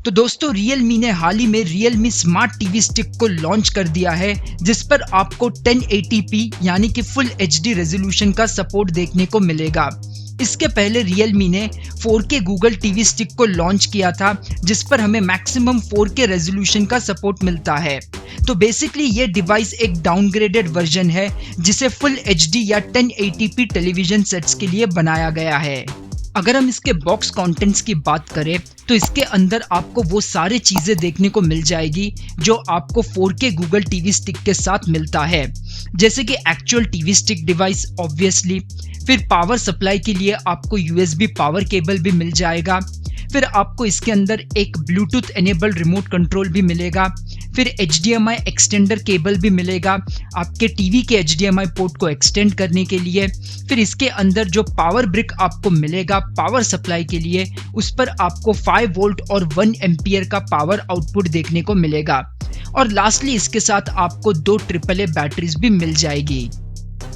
तो दोस्तों Realme ने हाल ही में Realme स्मार्ट टीवी स्टिक को लॉन्च कर दिया है, जिस पर आपको 1080p यानी कि फुल HD रेजोल्यूशन का सपोर्ट देखने को मिलेगा। इसके पहले Realme ने 4K गूगल टीवी स्टिक को लॉन्च किया था, जिस पर हमें मैक्सिमम 4K रेजोल्यूशन का सपोर्ट मिलता है। तो बेसिकली ये डिवाइस एक डाउनग्रेडेड वर्जन है, जिसे फुल HD या 1080p टेलीविजन सेट्स के लिए बनाया गया है। अगर हम इसके बॉक्स कंटेंट्स की बात करें तो इसके अंदर आपको वो सारी चीजें देखने को मिल जाएगी जो आपको 4K गूगल टीवी स्टिक के साथ मिलता है, जैसे कि actual TV stick device obviously, फिर पावर सप्लाई के लिए आपको USB पावर केबल भी मिल जाएगा, फिर आपको इसके अंदर एक ब्लूटूथ एनेबल्ड रिमोट कंट्रोल भी मिलेगा, फिर HDMI एक्सटेंडर केबल भी मिलेगा आपके टीवी के HDMI पोर्ट को एक्सटेंड करने के लिए, फिर इसके अंदर जो पावर ब्रिक आपको मिलेगा पावर सप्लाई के लिए, उस पर आपको 5 वोल्ट और 1 एम्पियर का पावर आउटपुट देखने को मिलेगा, और लास्टली इसके साथ आपको 2 AAA बैटरीज भी मिल जाएगी।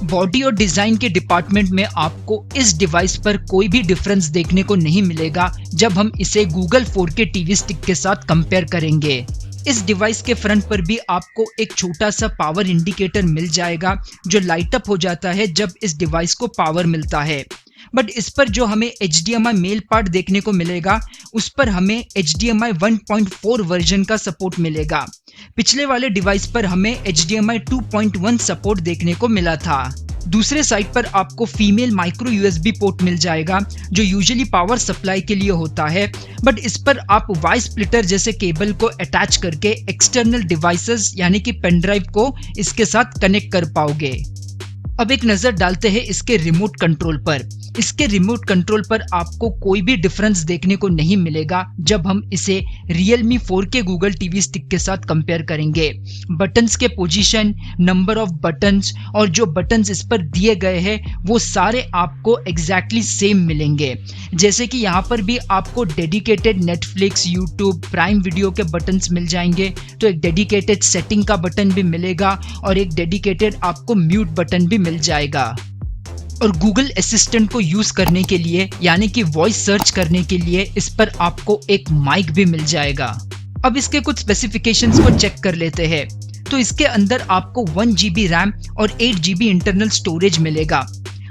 बॉडी और डिजाइन के डिपार्टमेंट में आपको इस डिवाइस पर कोई भी डिफरेंस देखने को नहीं मिलेगा जब हम इसे गूगल 4K टीवी स्टिक के साथ कंपेयर करेंगे। इस डिवाइस के फ्रंट पर भी आपको एक छोटा सा पावर इंडिकेटर मिल जाएगा जो लाइट अप हो जाता है जब इस डिवाइस को पावर मिलता है, बट इस पर जो हमें HDMI मेल पार्ट देखने को मिलेगा उस पर हमें HDMI 1.4 वर्जन का सपोर्ट मिलेगा। पिछले वाले डिवाइस पर हमें HDMI 2.1 सपोर्ट देखने को मिला था। दूसरे साइड पर आपको फीमेल माइक्रो USB पोर्ट मिल जाएगा जो यूजुअली पावर सप्लाई के लिए होता है, बट इस पर आप वाई स्प्लिटर जैसे केबल को अटैच करके एक्सटर्नल डिवाइसेस यानी कि पेन ड्राइव को इसके साथ कनेक्ट कर पाओगे। अब एक नजर डालते हैं इसके रिमोट कंट्रोल पर। इसके रिमोट कंट्रोल पर आपको कोई भी डिफरेंस देखने को नहीं मिलेगा जब हम इसे Realme 4K Google TV stick के साथ कंपेयर करेंगे। बटन्स के पोजीशन, नंबर ऑफ बटन्स और जो बटन्स इस पर दिए गए हैं वो सारे आपको एग्जैक्टली सेम मिलेंगे। जैसे कि यहाँ पर भी आपको dedicated Netflix, YouTube, prime video के बटन्स मिल जाएंगे, तो एक डेडिकेटेड सेटिंग का बटन भी मिलेगा और एक डेडिकेटेड आपको म्यूट बटन भी मिल जाएगा। और गूगल असिस्टेंट को यूज करने के लिए यानी कि वॉइस सर्च करने के लिए इस पर आपको एक माइक भी मिल जाएगा। अब इसके कुछ स्पेसिफिकेशंस को चेक कर लेते हैं। तो इसके अंदर आपको 1 GB रैम और 8 GB इंटरनल स्टोरेज मिलेगा।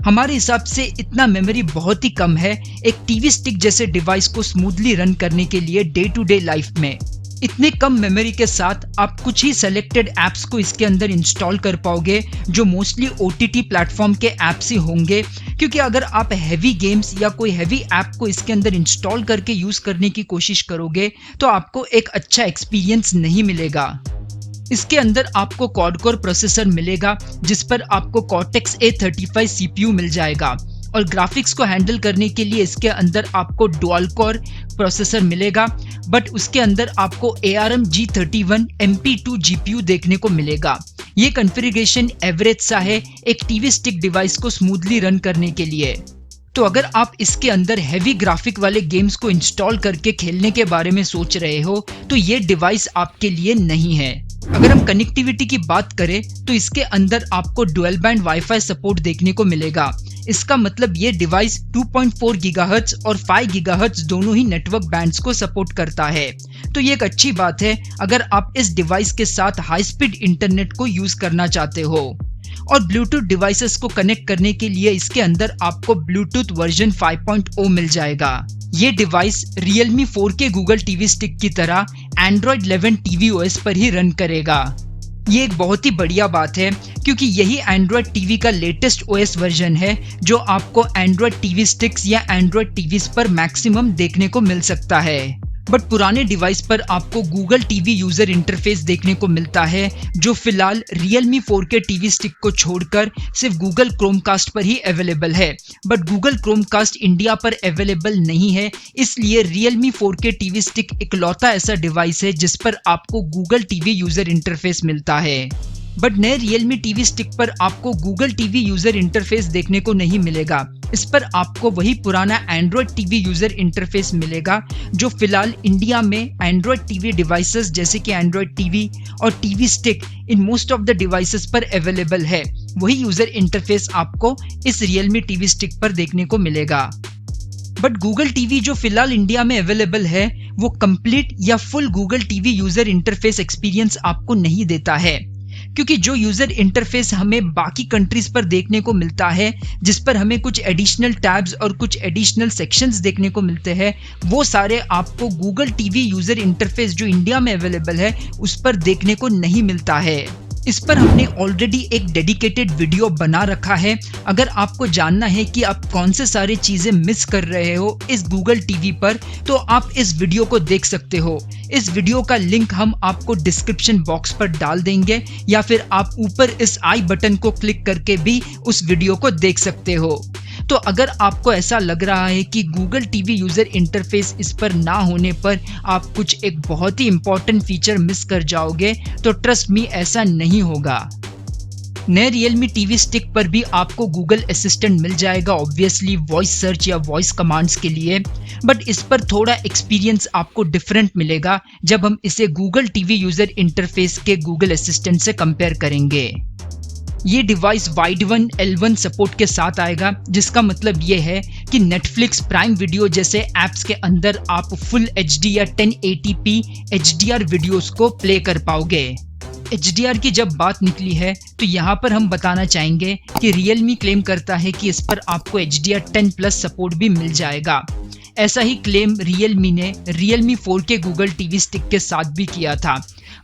हमारे हिसाब से इतना मेमोरी बहुत ही कम है एक टीवी स्टिक जैसे डिवाइस को स्मूथली रन करने के लिए डे टू डे लाइफ में। इतने कम मेमोरी के साथ आप कुछ ही सेलेक्टेड ऐप्स को इसके अंदर इंस्टॉल कर पाओगे जो मोस्टली OTT प्लेटफॉर्म के ऐप्स ही होंगे, क्योंकि अगर आप हैवी गेम्स या कोई हैवी ऐप को इसके अंदर इंस्टॉल करके यूज करने की कोशिश करोगे तो आपको एक अच्छा एक्सपीरियंस नहीं मिलेगा। इसके अंदर आपको क्वाड कोर प्रोसेसर मिलेगा जिस पर आपको Cortex A35 CPU मिल जाएगा, और ग्राफिक्स को हैंडल करने के लिए इसके अंदर आपको डुअल कोर प्रोसेसर मिलेगा, बट उसके अंदर आपको ARM G31 MP2 GPU देखने को मिलेगा। ये कॉन्फ़िगरेशन एवरेज सा है एक टीवी स्टिक डिवाइस को स्मूथली रन करने के लिए। तो अगर आप इसके अंदर हैवी ग्राफिक वाले गेम्स को इंस्टॉल करके खेलने के बारे में सोच रहे हो तो ये डिवाइस आपके लिए नहीं है। अगर हम कनेक्टिविटी की बात करें तो इसके अंदर आपको डुअल बैंड वाईफाई सपोर्ट देखने को मिलेगा। इसका मतलब ये डिवाइस 2.4 GHz और 5 GHz दोनों ही नेटवर्क बैंड्स को सपोर्ट करता है, तो ये एक अच्छी बात है अगर आप इस डिवाइस के साथ हाई स्पीड इंटरनेट को यूज करना चाहते हो। और ब्लूटूथ डिवाइसेस को कनेक्ट करने के लिए इसके अंदर आपको ब्लूटूथ वर्जन 5.0 मिल जाएगा। ये device Realme 4K Google TV stick की तरह Android 11 tvOS पर ही रन करेगा। ये एक बहुत ही बढ़िया बात है क्योंकि यही Android TV का लेटेस्ट OS वर्जन है जो आपको Android TV स्टिक्स या Android TVs पर मैक्सिमम देखने को मिल सकता है। बट पुराने डिवाइस पर आपको गूगल टीवी यूजर इंटरफेस देखने को मिलता है जो फिलहाल Realme 4K टीवी स्टिक को छोड़कर सिर्फ गूगल क्रोमकास्ट पर ही अवेलेबल है, बट गूगल क्रोमकास्ट इंडिया पर अवेलेबल नहीं है, इसलिए Realme 4K टीवी स्टिक इकलौता ऐसा डिवाइस है जिस पर आपको गूगल टीवी यूजर इंटरफेस मिलता है। बट नए Realme टीवी स्टिक पर आपको गूगल टीवी यूजर इंटरफेस देखने को नहीं मिलेगा। इस पर आपको वही पुराना Android टीवी यूजर इंटरफेस मिलेगा जो फिलहाल इंडिया में Android टीवी डिवाइसेस जैसे कि Android TV और TV stick in most of the devices पर अवेलेबल है। वही यूजर इंटरफेस आपको इस Realme टीवी स्टिक पर देखने को मिलेगा। बट गूगल टीवी जो फिलहाल इंडिया में अवेलेबल है वो कंप्लीट या full Google TV user interface experience आपको नहीं देता है, क्योंकि जो यूजर इंटरफेस हमें बाकी कंट्रीज पर देखने को मिलता है, जिस पर हमें कुछ एडिशनल टैब्स और कुछ एडिशनल सेक्शंस देखने को मिलते हैं, वो सारे आपको गूगल टीवी यूजर इंटरफेस जो इंडिया में अवेलेबल है उस पर देखने को नहीं मिलता है। इस पर हमने ऑलरेडी एक डेडिकेटेड वीडियो बना रखा है। अगर आपको जानना है कि आप कौन से सारे चीजें मिस कर रहे हो इस गूगल टीवी पर, तो आप इस वीडियो को देख सकते हो। इस वीडियो का लिंक हम आपको डिस्क्रिप्शन बॉक्स पर डाल देंगे, या फिर आप ऊपर इस आई बटन को क्लिक करके भी उस वीडियो को देख सकते हो। तो अगर आपको ऐसा लग रहा है कि गूगल टीवी यूजर इंटरफेस इस पर ना होने पर आप कुछ एक बहुत ही इंपॉर्टेंट फीचर मिस कर जाओगे, तो ट्रस्ट मी, ऐसा नहीं होगा। नए Realme TV स्टिक पर भी आपको गूगल असिस्टेंट मिल जाएगा, ऑब्वियसली वॉइस सर्च या वॉइस कमांड्स के लिए, बट इस पर थोड़ा एक्सपीरियंस आपको डिफरेंट मिलेगा जब हम इसे गूगल टीवी यूजर इंटरफेस के गूगल असिस्टेंट से कंपेयर करेंगे। ये device wide one L1 support के साथ आएगा, जिसका मतलब ये है कि नेटफ्लिक्स, प्राइम वीडियो जैसे ऐप्स के अंदर आप फुल HD या 1080p HDR वीडियोस को प्ले कर पाओगे। HDR की जब बात निकली है तो यहाँ पर हम बताना चाहेंगे कि Realme क्लेम करता है कि इस पर आपको HDR 10+ सपोर्ट भी मिल जाएगा। ऐसा ही क्लेम Realme ने Realme 4K Google TV stick के साथ भी किया था,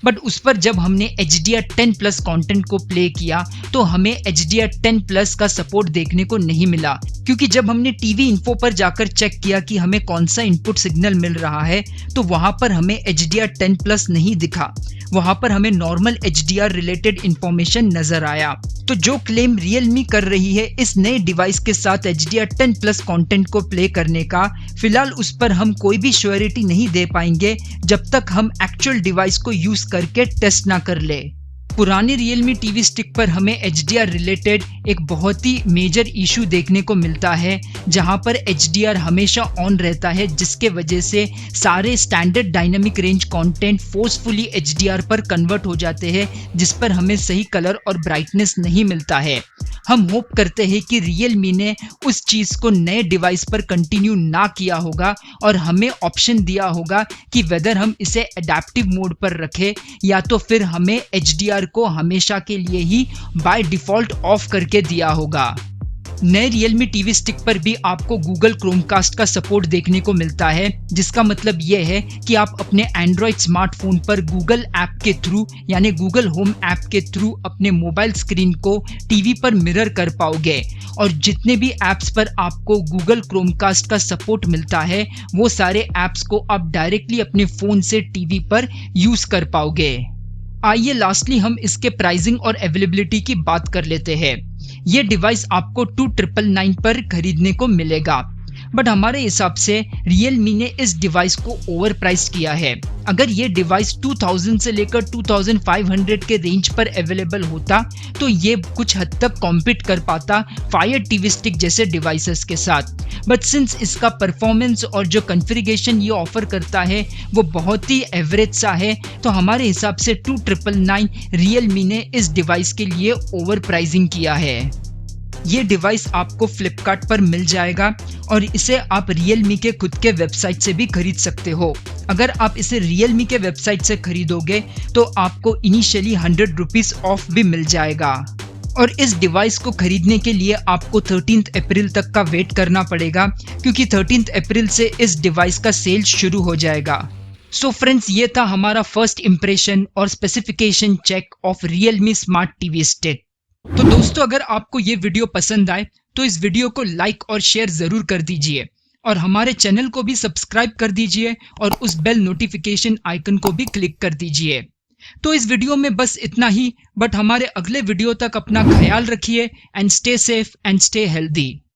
बट उस पर जब हमने HDR 10+ कंटेंट को प्ले किया तो हमें HDR 10+ का सपोर्ट देखने को नहीं मिला, क्योंकि जब हमने टीवी इन्फो पर जाकर चेक किया कि हमें कौन सा इनपुट सिग्नल मिल रहा है, तो वहां पर हमें HDR 10+ नहीं दिखा। वहां पर हमें नॉर्मल HDR रिलेटेड इंफॉर्मेशन नजर आया। तो जो क्लेम Realme कर रही है इस नए डिवाइस के साथ HDR 10+ कंटेंट को प्ले करने का, फिलहाल उस पर हम कोई भी श्योरिटी नहीं दे पाएंगे जब तक हम एक्चुअल डिवाइस को यूज करके टेस्ट ना कर ले। पुराने Realme TV स्टिक पर हमें HDR रिलेटेड एक बहुत ही मेजर इशू देखने को मिलता है, जहां पर HDR हमेशा ऑन रहता है, जिसके वजह से सारे standard dynamic range content forcefully HDR पर कन्वर्ट हो जाते हैं, जिस पर हमें सही कलर और ब्राइटनेस नहीं मिलता है। हम होप करते हैं कि Realme ने उस चीज को नए डिवाइस पर कंटिन्यू ना किया होगा और हमें ऑप्शन दिया होगा कि वेदर हम इसे एडेप्टिव मोड पर रखें या तो फिर हमें HDR को हमेशा के लिए ही बाय डिफॉल्ट ऑफ करके दिया होगा। नए Realme TV स्टिक पर भी आपको Google Chromecast का सपोर्ट देखने को मिलता है, जिसका मतलब यह है कि आप अपने Android स्मार्टफोन पर Google ऐप के थ्रू यानी Google होम ऐप के थ्रू अपने मोबाइल स्क्रीन को टीवी पर मिरर कर पाओगे, और जितने भी ऐप्स पर आपको Google Chromecast का सपोर्ट मिलता है वो सारे ऐप्स को आप डायरेक्टली अपने फोन से टीवी पर यूज कर पाओगे। आइए लास्टली हम इसके प्राइसिंग और अवेलेबिलिटी की बात कर लेते हैं। ये डिवाइस आपको 2999 पर खरीदने को मिलेगा, बट हमारे हिसाब से Realme ने इस डिवाइस को ओवर प्राइस किया है। अगर ये डिवाइस 2000 से लेकर 2500 के रेंज पर अवेलेबल होता तो ये कुछ हद तक कॉम्पीट कर पाता Fire TV स्टिक जैसे डिवाइसेस के साथ, बट सिंस इसका परफॉर्मेंस और जो कॉन्फ़िगरेशन ये ऑफर करता है वो बहुत ही एवरेज सा है, तो हमारे हिसाब से 2999 Realme ने इस डिवाइस के लिए ओवर प्राइसिंग किया है। ये डिवाइस आपको फ्लिपकार्ट पर मिल जाएगा और इसे आप Realme के खुद के वेबसाइट से भी खरीद सकते हो। अगर आप इसे Realme के वेबसाइट से खरीदोगे तो आपको इनिशियली 100 रुपीज ऑफ भी मिल जाएगा, और इस डिवाइस को खरीदने के लिए आपको 13 अप्रैल तक का वेट करना पड़ेगा, क्योंकि 13 अप्रैल से इस डिवाइस का सेल शुरू हो जाएगा। सो फ्रेंड्स, ये था हमारा फर्स्ट इंप्रेशन और specification check of Realme smart TV stick. तो दोस्तों, अगर आपको ये वीडियो पसंद आए तो इस वीडियो को लाइक और शेयर जरूर कर दीजिए, और हमारे चैनल को भी सब्सक्राइब कर दीजिए और उस बेल नोटिफिकेशन आइकन को भी क्लिक कर दीजिए। तो इस वीडियो में बस इतना ही, बट हमारे अगले वीडियो तक अपना ख्याल रखिए and stay safe and stay healthy.